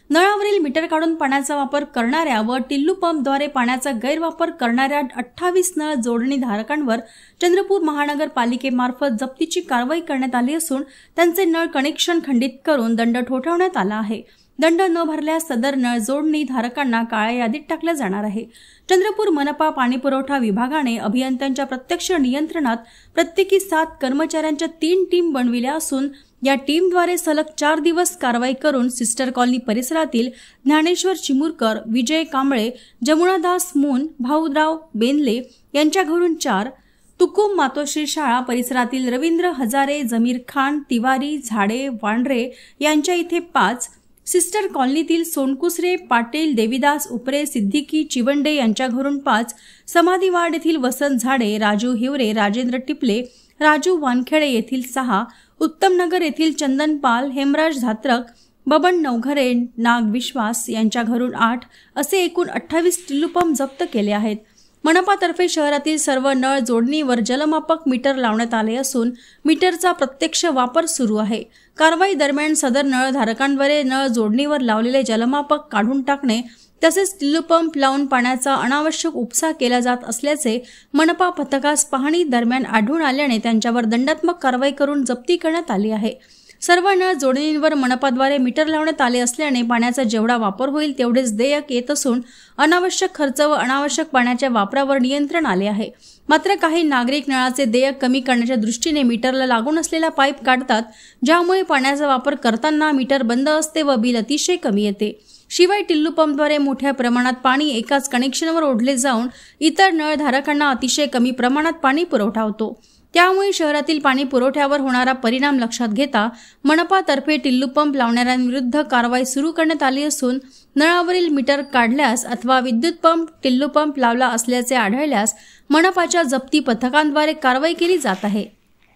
नळावरील metre काढून पाण्याचा वापर करणाऱ्या व टिल्लू पंपद्वारे पाण्याचा गैरवापर करणाऱ्या 28 नळ जोडणी धारकांवर चंद्रपूर महानगरपालिकेमार्फत जप्तीची कारवाई करण्यात आली असून त्यांचे नळ कनेक्शन खंडित करून दंड ठोठावण्यात आला आहे। दंड न भरल्यास सदर नळ जोडणी धारकांना काळ्या यादीत टाकले जाणार आहे। चंद्रपूर मनपा पाणीपुरवठा विभागाने अभियंत्यांच्या प्रत्यक्ष नियंत्रणात प्रत्येकी 7 कर्मचाऱ्यांच्या 3 टीम बनविल्या असून या टीमद्वारे सलग 4 दिवस कारवाई करून सिस्टर कॉलनी परिसरातील ज्ञानेश्वर चिमुरकर, विजय कांबळे, जमुनादास मून, भाऊराव बेनले यांच्या घरून 4, तुकुम मातोश्री शाळा परिसरातील रवींद्र हजारे, जमीर खान, तिवारी, झाडे, वांड्रे यांच्या इथे 5, सिस्टर कॉलनीतील सोनकुसरे, पाटील, देवीदास उपरे, सिद्दीकी चिवंडे यांच्या घरून 5, समाधीवाड येथील वसंत झाडे, राजू हिवरे, राजेंद्र टिपले, राजू वानखेडे येथील 6, उत्तमनगर येथील चंदन पाल, हेमराज धात्रक, बबन नवघरे, नाग विश्वास यांच्या घरून 8 असे एकूण 28 टिल्लू पंप जप्त केले आहेत। मनपातर्फे शहरातील सर्व नळ जोडणीवर जलमापक मीटर लावण्यात आले असून मीटरचा प्रत्यक्ष वापर सुरू आहे। कारवाई दरम्यान सदर नळधारकांद्वारे नळ जोडणीवर लावलेले जलमापक काढून टाकणे तसेच टिल्लू पंप लावून पाण्याचा अनावश्यक उपसा केला जात असल्याचे मनपा पथकास पाहणी दरम्यान आढळून आल्याने त्यांच्यावर दंडात्मक कारवाई करून जप्ती करण्यात आली आहे। सर्व नळ जोडणींवर मनपाद्वारे मीटर लावण्यात आले असल्याने पाण्याचा जेवढा वापर होईल तेवढेच देयक येत असून अनावश्यक खर्च व अनावश्यक पाण्याच्या वापरावर नियंत्रण आले आहे। मात्र काही नागरिक नळाचे देयक कमी करण्याच्या दृष्टीने मीटरला लागून असलेला पाईप काढतात, ज्यामुळे पाण्याचा वापर करताना मीटर बंद असते व बिल अतिशय कमी येते। शिवाय टिल्लू पंपद्वारे मोठ्या प्रमाणात पाणी एकाच कनेक्शनवर ओढले जाऊन इतर नळधारकांना अतिशय कमी प्रमाणात पाणी पुरवठा होतो। त्यामुळे शहरातील पाणी पुरवठ्यावर होणारा परिणाम लक्षात घेता मनपातर्फे टिल्लू पंप लावणाऱ्यांविरुद्ध कारवाई सुरू करण्यात आली असून नळावरील मीटर काढल्यास अथवा विद्युत पंप टिल्लू पंप लावला असल्याचे आढळल्यास मनपाच्या जप्ती पथकांद्वारे कारवाई केली जात आहे।